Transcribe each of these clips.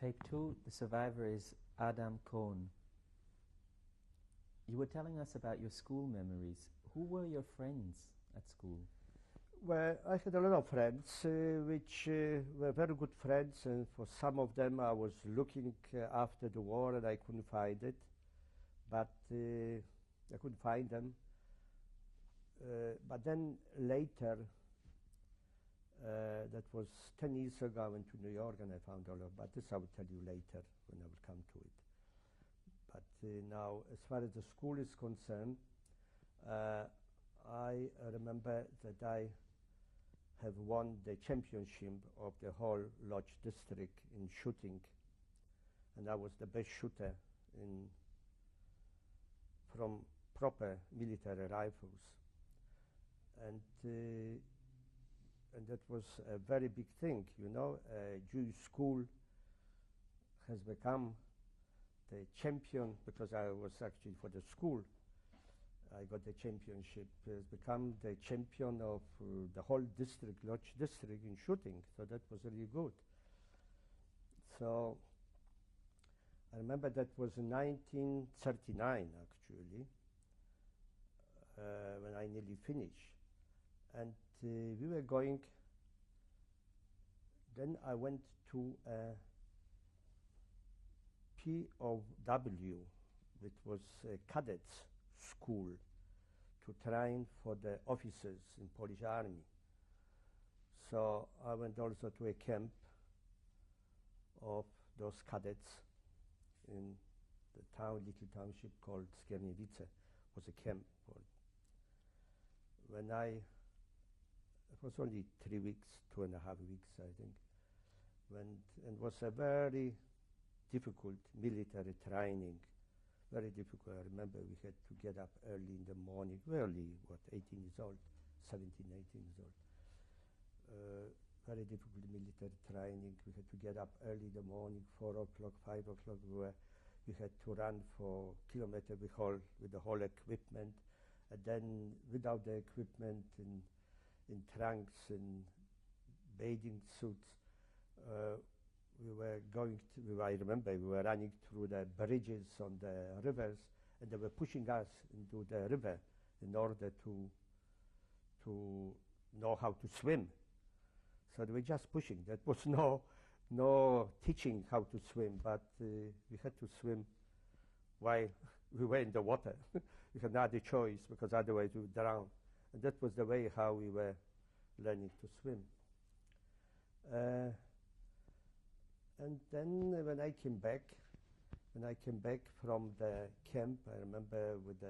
Tape 2, the survivor is Kohn. You were telling us about your school memories. Who were your friends at school? Well, I had a lot of friends, which were very good friends, and for some of them I was looking after the war and I couldn't find it, but I couldn't find them. But then later, that was 10 years ago, I went to New York and I found all of, but this I will tell you later when I will come to it. But now, as far as the school is concerned, I remember that I have won the championship of the whole Lodz district in shooting, and I was the best shooter from proper military rifles, and that was a very big thing, you know. A Jewish school has become the champion, because I was actually for the school. I got the championship, has become the champion of the whole district, Lodz district, in shooting. So that was really good. So I remember that was in 1939, actually, when I nearly finished. And we were going, then I went to a POW, which was a cadets school to train for the officers in Polish army. So I went also to a camp of those cadets in the town, little township called Skierniewice, was a camp. When it was only 3 weeks, 2.5 weeks, I think, and was a very difficult military training. Very difficult. I remember we had to get up early in the morning, early, 18 years old, 17, 18 years old. Very difficult military training. We had to get up early in the morning, 4 o'clock, 5 o'clock. We had to run for kilometers with the whole equipment, and then without the equipment, in trunks and bathing suits, we were going to, I remember we were running through the bridges on the rivers, and they were pushing us into the river in order to know how to swim. So they were just pushing. There was no teaching how to swim, but we had to swim while we were in the water. We had no other choice, because otherwise we would drown. And that was the way how we were learning to swim. And then when I came back from the camp, I remember with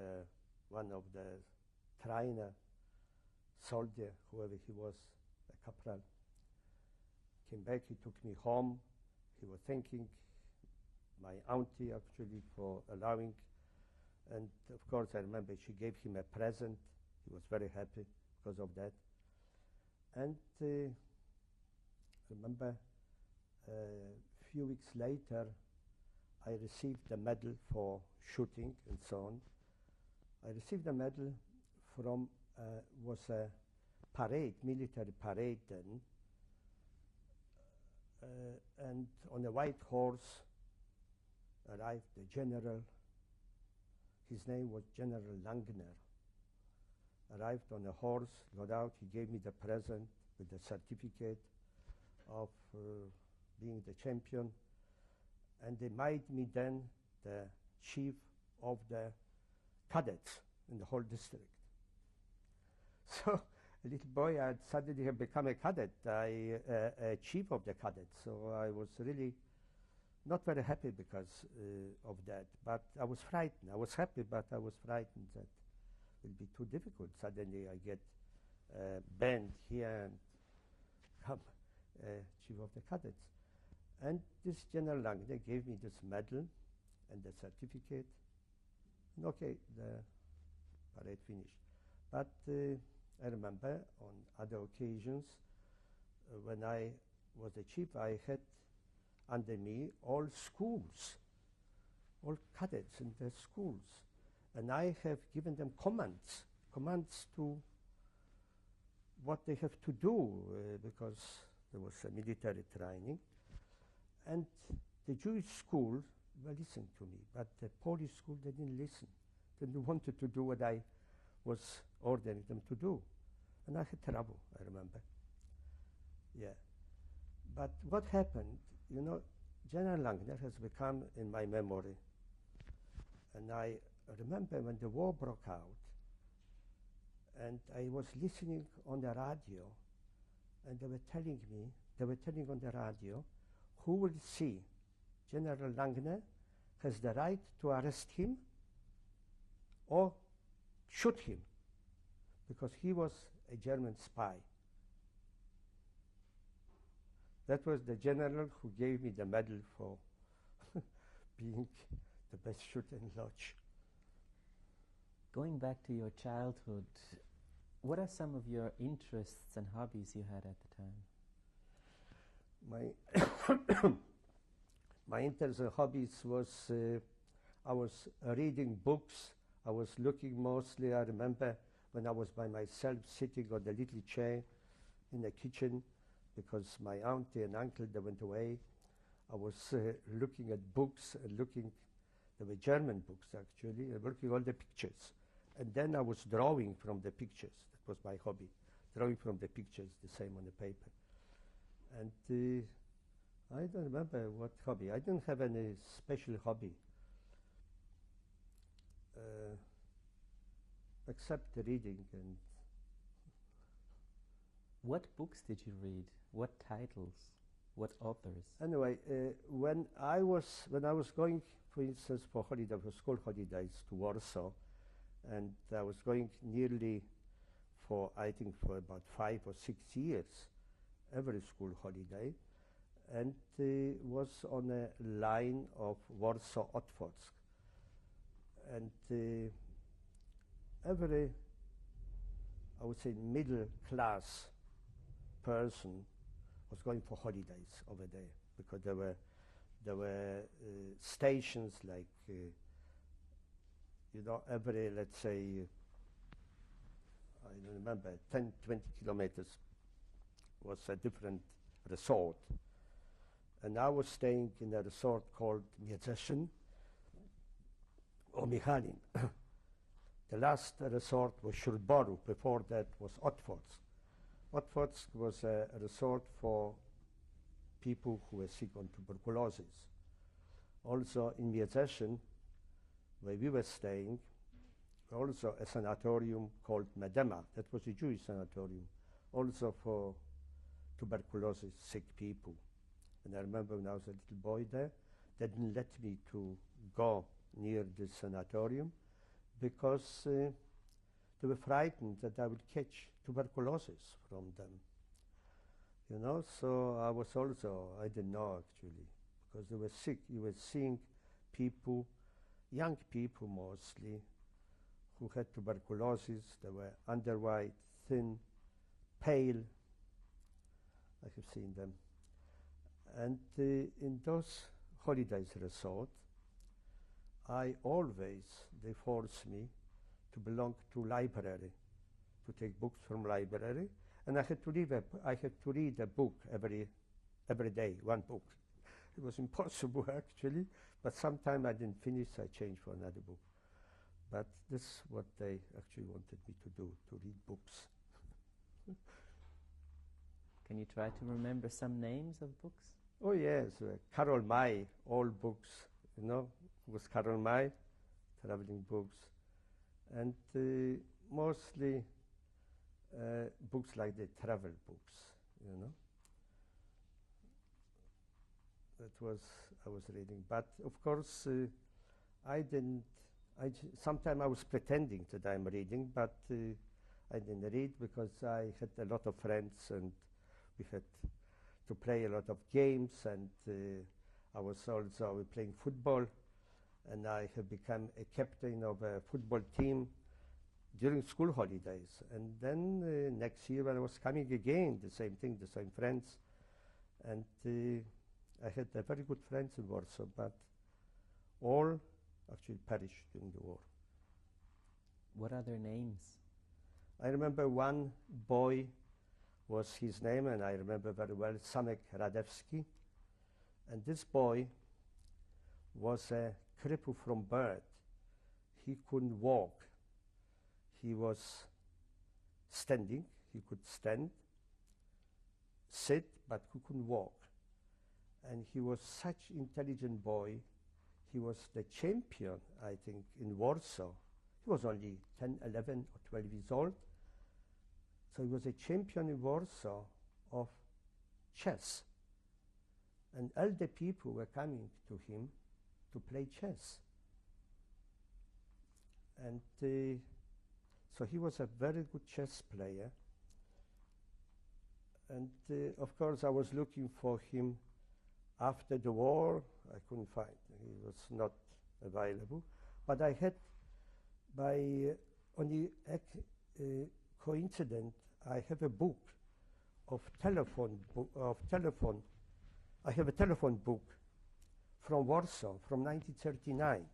one of the trainer soldier, whoever he was, a corporal, came back, he took me home. He was thanking my auntie, actually, for allowing. And of course, I remember she gave him a present. He was very happy because of that. And I remember a few weeks later, I received the medal for shooting and so on. I received the medal from, was a parade, military parade then, and on a white horse arrived the general. His name was General Langner. Arrived on a horse, got out, he gave me the present with the certificate of being the champion, and they made me then the chief of the cadets in the whole district. So a little boy, I suddenly have become a cadet, a chief of the cadets. So I was really not very happy because of that, but I was frightened. I was happy, but I was frightened that it will be too difficult. Suddenly I get banned here and become chief of the cadets. And this General Langner gave me this medal and the certificate. And okay, the parade finished. But I remember on other occasions, when I was the chief, I had under me all schools, all cadets in the schools. And I have given them commands to what they have to do, because there was a military training. And the Jewish school listened to me, but the Polish school, they didn't listen. They wanted to do what I was ordering them to do. And I had trouble, I remember. Yeah. But what happened, you know, General Langner has become in my memory. And I remember when the war broke out, and I was listening on the radio, and they were telling on the radio, who will see General Langner has the right to arrest him or shoot him, because he was a German spy. That was the general who gave me the medal for being the best shooter in Lodz. Going back to your childhood, what are some of your interests and hobbies you had at the time? My interests and hobbies was, I was reading books. I was looking mostly, I remember when I was by myself sitting on the little chair in the kitchen, because my auntie and uncle, they went away. I was looking at books and looking, they were German books actually, and looking all the pictures. And then I was drawing from the pictures. That was my hobby, drawing from the pictures, the same on the paper. And I don't remember what hobby. I didn't have any special hobby, except reading. And what books did you read? What titles? What authors? Anyway, when I was going, for instance, for holiday, for school holidays to Warsaw, and I was going nearly for, I think, for about 5 or 6 years, every school holiday, and was on a line of Warsaw-Otwock. And every, I would say, middle-class person was going for holidays over there, because there were stations like, you know, every, let's say, I don't remember, 10, 20 kilometers was a different resort. And I was staying in a resort called Miedzeszyn or Michalin. The last resort was Śródboru. Before that was Otwock. Otwock was a resort for people who were sick on tuberculosis. Also in Miedzeszyn, where we were staying, also a sanatorium called Medema. That was a Jewish sanatorium, also for tuberculosis sick people. And I remember when I was a little boy there, they didn't let me to go near this sanatorium because they were frightened that I would catch tuberculosis from them. You know, so I was also, I didn't know actually, because they were sick. You were seeing people, young people mostly, who had tuberculosis. They were underweight, thin, pale. I have seen them. And in those holidays resort, I always, they forced me to belong to library, to take books from library, and I had to read a book every day, one book. It was impossible actually, but sometime I didn't finish, I changed for another book. But this is what they actually wanted me to do, to read books. Can you try to remember some names of books? Oh yes, Karol May, all books, you know, was Karol May, traveling books, and mostly books like the travel books, you know. That was, I was reading, but of course I didn't, sometimes I was pretending that I'm reading, but I didn't read because I had a lot of friends and we had to play a lot of games, and I was also playing football, and I have become a captain of a football team during school holidays. And then next year when I was coming again, the same thing, the same friends, and I had very good friends in Warsaw, but all actually perished during the war. What are their names? I remember one boy was his name, and I remember very well, Samek Radewski. And this boy, was a cripple from birth. He couldn't walk. He was standing. He could stand, sit, but he couldn't walk. And he was such intelligent boy. He was the champion, I think, in Warsaw. He was only 10, 11, or 12 years old. So he was a champion in Warsaw of chess. And all the people were coming to him to play chess. And so he was a very good chess player. And of course I was looking for him after the war. I couldn't find him. He was not available. But I had, by only coincidence, I have a book of telephone. I have a telephone book from Warsaw, from 1939.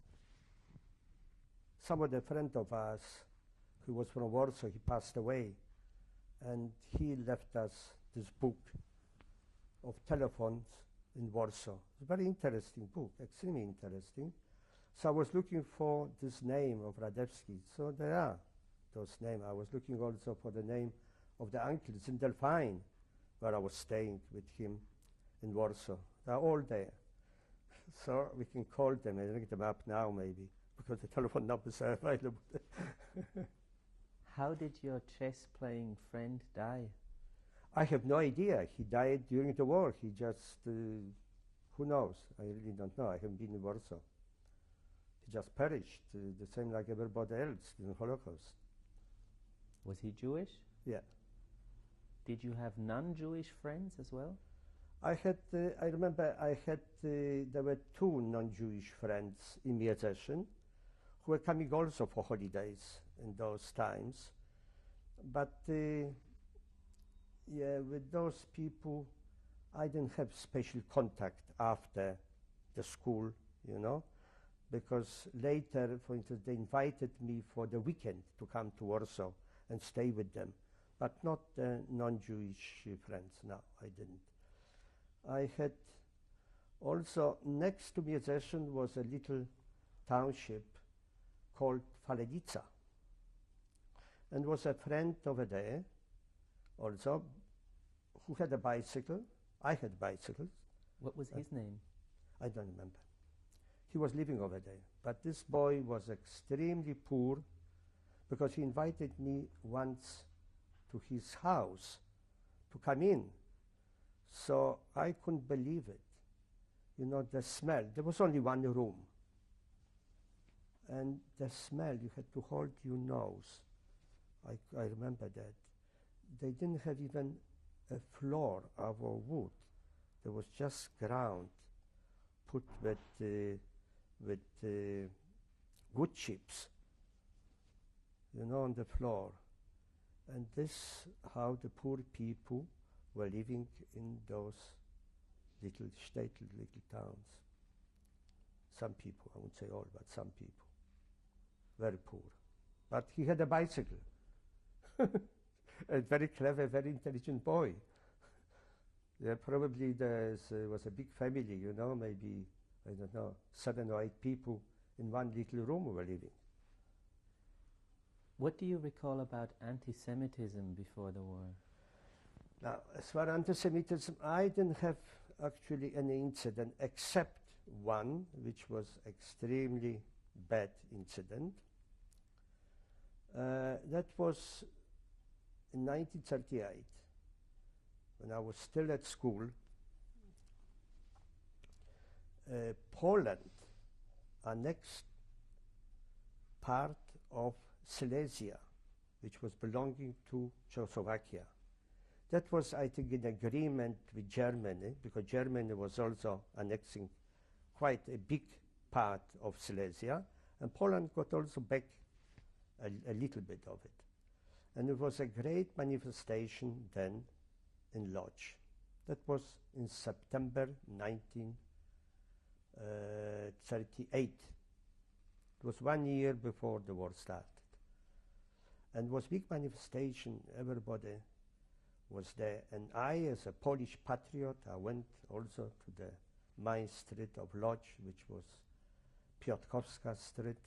Some of the friend of us who was from Warsaw, he passed away, and he left us this book of telephones in Warsaw. It's a very interesting book, extremely interesting. So I was looking for this name of Radewski. So there are those names. I was looking also for the name of the uncles in Delphine, where I was staying with him in Warsaw. They're all there. So we can call them and look them up now maybe, because the telephone numbers are available. How did your chess-playing friend die? I have no idea. He died during the war. He just, who knows? I really don't know. I haven't been in Warsaw. He just perished, the same like everybody else in the Holocaust. Was he Jewish? Yeah. Did you have non-Jewish friends as well? I had, I remember I had, there were two non-Jewish friends in Miedzeszyn who were coming also for holidays in those times. But yeah, with those people, I didn't have special contact after the school, you know, because later, for instance, they invited me for the weekend to come to Warsaw and stay with them, but not non-Jewish friends. No, I didn't. I had also, next to Miedzeszyn was a little township called Faledica, and was a friend over there also who had a bicycle. I had bicycles. What was his name? I don't remember. He was living over there, but this boy was extremely poor, because he invited me once to his house to come in. So I couldn't believe it. You know, the smell. There was only one room. And the smell, you had to hold your nose. I remember that. They didn't have even a floor of wood. There was just ground put with wood chips, you know, on the floor. And this how the poor people were living in those little städte, little towns. Some people, I won't say all, but some people. Very poor. But he had a bicycle. A very clever, very intelligent boy. Yeah, probably there was a big family, you know, maybe, I don't know, 7 or 8 people in one little room were living. What do you recall about anti-Semitism before the war? Now, as far as anti-Semitism, I didn't have actually any incident except one, which was extremely bad incident. That was in 1938, when I was still at school. Poland annexed part of Silesia, which was belonging to Czechoslovakia. That was, I think, in agreement with Germany, because Germany was also annexing quite a big part of Silesia, and Poland got also back a little bit of it. And it was a great manifestation then in Łódź. That was in September 1938. It was 1 year before the war started. And it was big manifestation, everybody was there. And I, as a Polish patriot, I went also to the main street of Łódź, which was Piotrkowska Street,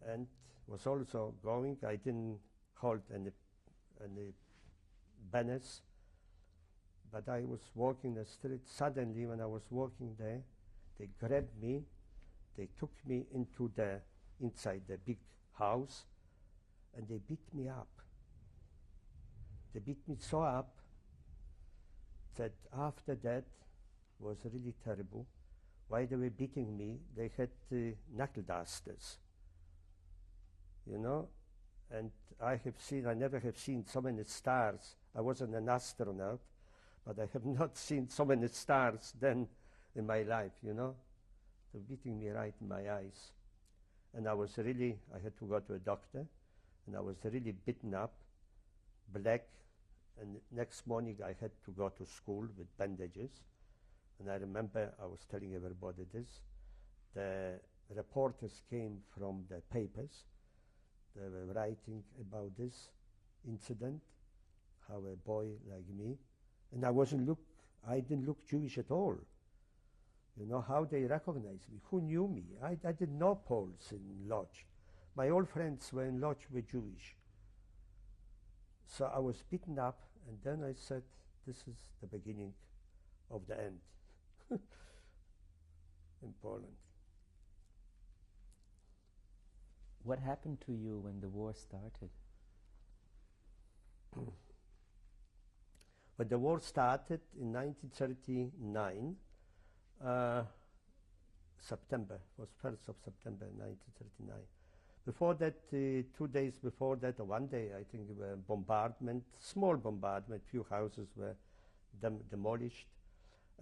and was also going. I didn't hold any banners, but I was walking the street. Suddenly, when I was walking there, they grabbed me. They took me inside the big house, and they beat me up. They beat me so up that after that was really terrible. While they were beating me, they had knuckle dusters, you know, and I never have seen so many stars. I wasn't an astronaut, but I have not seen so many stars then in my life, you know. They're beating me right in my eyes. And I had to go to a doctor, and I was really beaten up, black, and next morning I had to go to school with bandages. And I remember I was telling everybody this. The reporters came from the papers. They were writing about this incident, how a boy like me, and I didn't look Jewish at all. You know, how they recognized me. Who knew me? I didn't know Poles in Lodz. My old friends were in Lodz were Jewish. So I was beaten up, and then I said, this is the beginning of the end in Poland. What happened to you when the war started? When the war started in 1939, September, was 1st of September 1939. Before that, 2 days before that, or 1 day, I think, bombardment, small bombardment, few houses were demolished,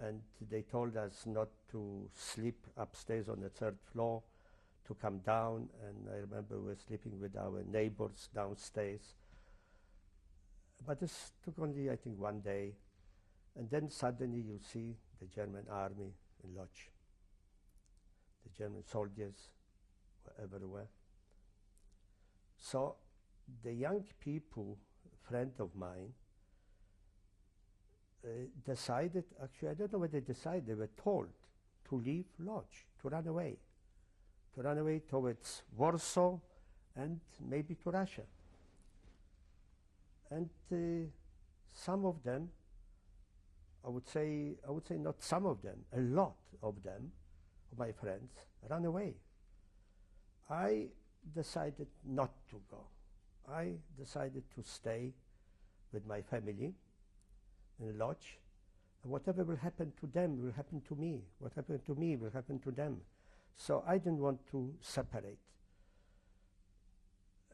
and they told us not to sleep upstairs on the 3rd floor, to come down, and I remember we were sleeping with our neighbors downstairs. But this took only, I think, 1 day, and then suddenly you see the German army in Lodz. The German soldiers were everywhere. So the young people, a friend of mine, decided, actually I don't know what they decided, they were told to leave Lodz, to run away towards Warsaw and maybe to Russia. And some of them, I would say not some of them, a lot of them, of my friends, ran away. I decided not to go. I decided to stay with my family in Lodz. And whatever will happen to them will happen to me. What happened to me will happen to them. So I didn't want to separate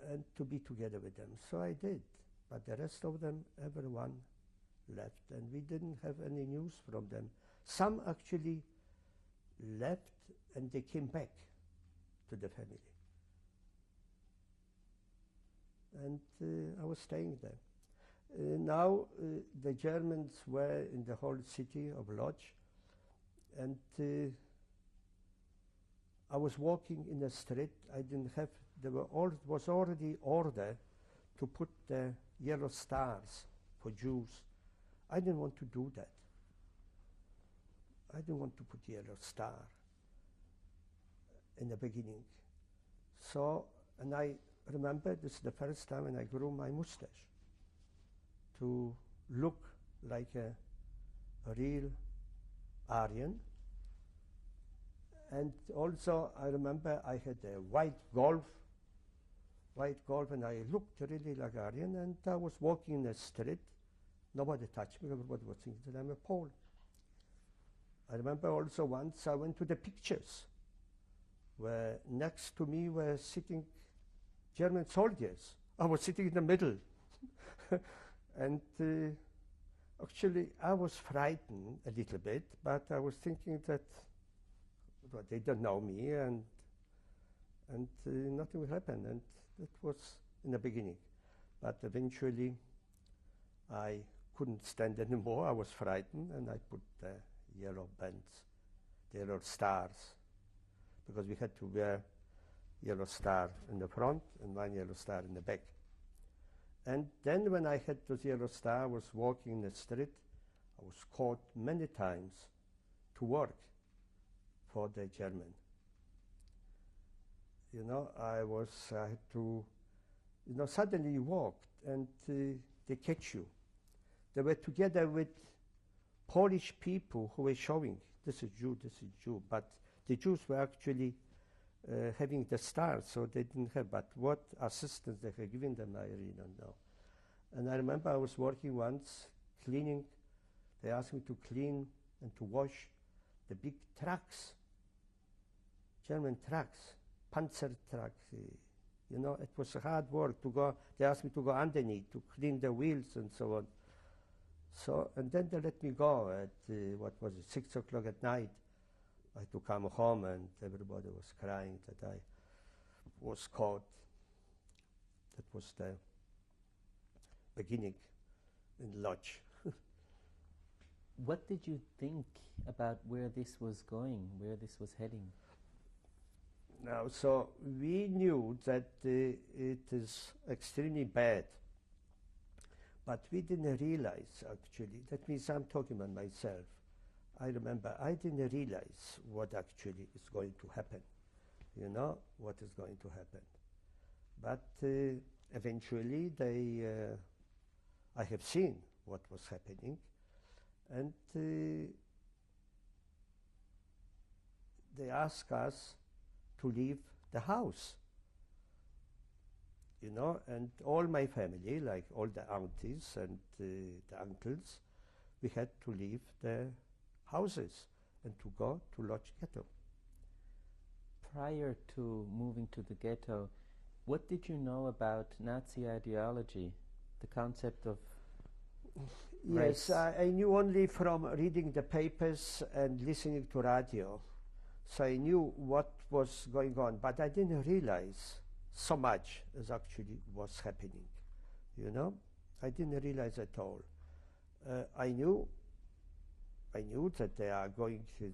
and to be together with them. So I did. But the rest of them, everyone left, and we didn't have any news from them. Some actually left and they came back to the family. And I was staying there. Now the Germans were in the whole city of Lodz, and I was walking in the street. I didn't have, was already order to put the yellow stars for Jews. I didn't want to do that. I didn't want to put yellow star in the beginning. So, and I remember this is the first time when I grew my mustache to look like a real Aryan. And also I remember I had a white Golf, and I looked really like Aryan, and I was walking in the street. Nobody touched me, everybody was thinking that I'm a Pole. I remember also once I went to the pictures where next to me were sitting German soldiers. I was sitting in the middle. And actually I was frightened a little bit, but I was thinking that well, they don't know me, and nothing will happen. And that was in the beginning. But eventually I couldn't stand anymore. I was frightened, and I put the yellow bands, the yellow stars, because we had to wear yellow star in the front and one yellow star in the back. And then when I had those yellow star, I was walking in the street. I was caught many times to work for the German you know, I had to, you know, suddenly you walked and they catch you. They were together with Polish people who were showing, this is Jew, this is Jew, but the Jews were actually having the stars, so they didn't have, but what assistance they had given them, I really don't know. And I remember I was working once, cleaning, they asked me to clean and to wash the big trucks, German trucks, Panzer trucks. You know, it was hard work to go. They asked me to go underneath to clean the wheels and so on. So, and then they let me go at, what was it, 6 o'clock at night. I had to come home and everybody was crying that I was caught. That was the beginning in lodge. What did you think about where this was going, where this was heading? Now, so we knew that it is extremely bad, but we didn't realize actually, that means I'm talking about myself. I remember I didn't realize what actually is going to happen, you know, what is going to happen. But eventually I have seen what was happening, and they asked us to leave the house, you know, and all my family, like all the aunties and the uncles, we had to leave the houses and to go to Lodz Ghetto. Prior to moving to the ghetto, what did you know about Nazi ideology, the concept of Yes, race? I knew only from reading the papers and listening to radio. So I knew what was going on, but I didn't realize so much as actually was happening, you know? I didn't realize at all. I knew that they are going to,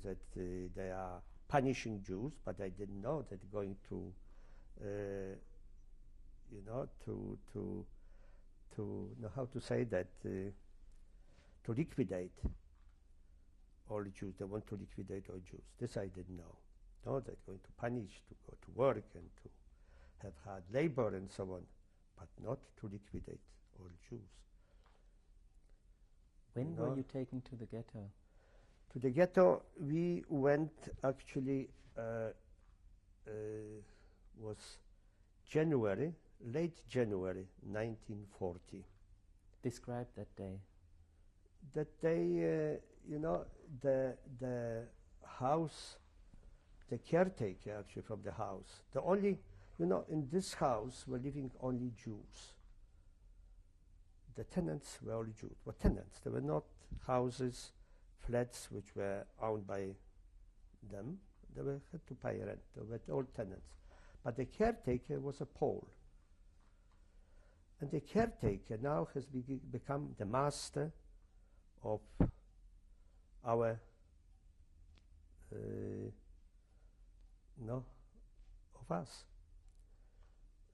they are punishing Jews, but I didn't know that they're going to, you know, to know how to say that, to liquidate all Jews. They want to liquidate all Jews. This I didn't know. No, they're going to punish, to go to work and to have hard labor and so on, but not to liquidate all Jews. When were you taken to the ghetto? To the ghetto, we went actually, was January, late January 1940. Describe that day. That day, you know, the house, the caretaker actually from the house, the only, you know, in this house were living only Jews. The tenants were all Jews, were tenants. They were not houses, flats which were owned by them. They had to pay rent. They were all tenants. But the caretaker was a Pole. And the caretaker now has become the master of our, of us.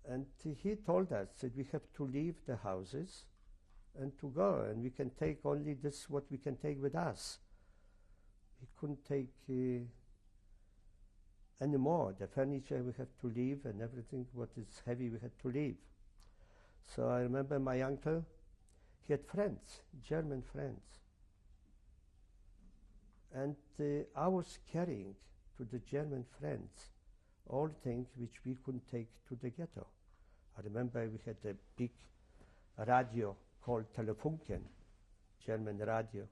And he told us that we have to leave the houses and to go, and we can take only this what we can take with us. We couldn't take any more. The furniture we have to leave, and everything what is heavy we had to leave. So I remember my uncle, he had friends, German friends. And I was carrying to the German friends all things which we couldn't take to the ghetto. I remember we had a big radio called Telefunken, German radio,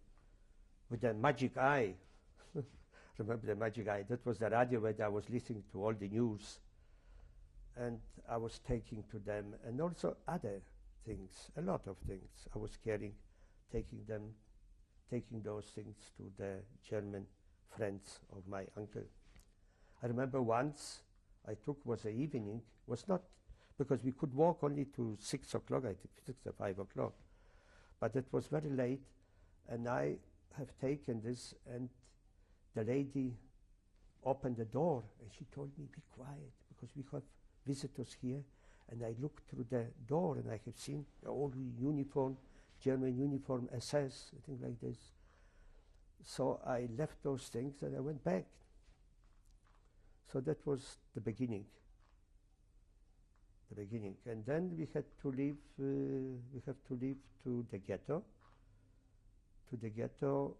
with a magic eye. Remember the magic eye? That was the radio where I was listening to all the news. And I was taking to them, and also other things, a lot of things I was carrying, taking those things to the German friends of my uncle. I remember once I took, was an evening, was not, because we could walk only to 6 o'clock, I think 6 or 5 o'clock, but it was very late, and I have taken this, and the lady opened the door, and she told me, be quiet, because we have visitors here. And I looked through the door, and I have seen the old uniform, German uniform, SS, I think like this. So I left those things and I went back. So that was the beginning the beginning. And then we had to leave, we have to leave to the ghetto. To the ghetto,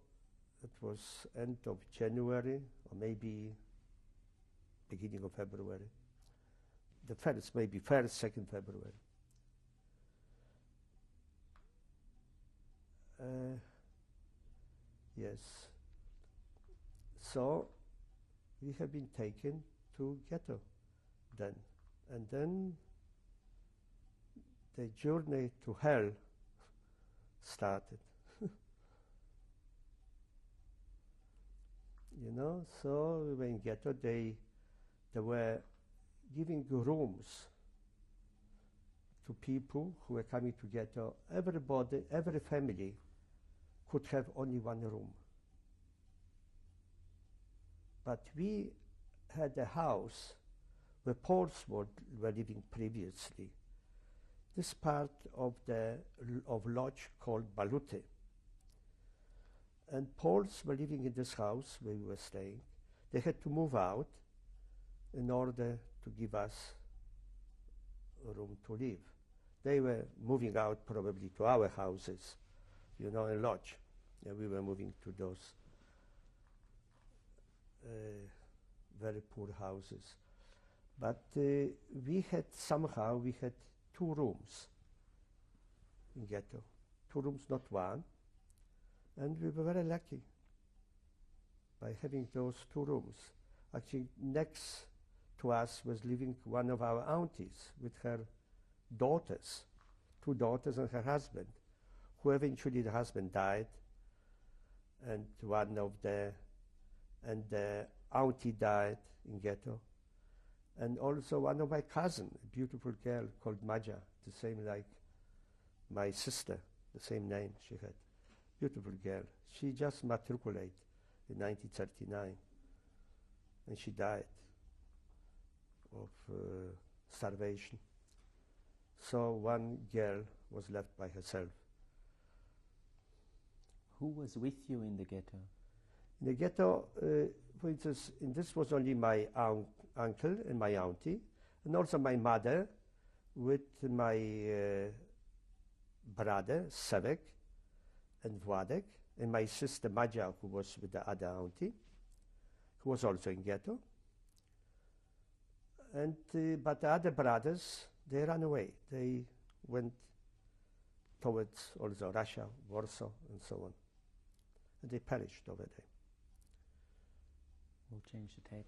it was end of January, or maybe beginning of February. The first, maybe 1st, 2nd February. Yes. So we have been taken to ghetto then. And then the journey to hell started. You know, so we were in ghetto. They were giving rooms to people who were coming to ghetto. Everybody, every family could have only one room. But we had a house where Poles were living previously. This part of lodge called Balute. And Poles were living in this house where we were staying. They had to move out in order to give us a room to live. They were moving out probably to our houses, you know, a lodge. And we were moving to those very poor houses. But we had 2 rooms in ghetto. 2 rooms, not one. And we were very lucky by having those 2 rooms. Actually, next to us was living one of our aunties with her daughters, 2 daughters and her husband, who eventually the husband died, and the auntie died in ghetto. And also one of my cousins, a beautiful girl called Maja, the same like my sister, the same name she had. Beautiful girl. She just matriculated in 1939, and she died of starvation. So one girl was left by herself. Who was with you in the ghetto? In the ghetto, for instance, this was only my uncle and my auntie, and also my mother with my brother, Sevek, and Władek, and my sister Maja, who was with the other auntie, who was also in ghetto. And but the other brothers, they ran away. They went towards also Russia, Warsaw, and so on. And they perished over there. We'll change the tape.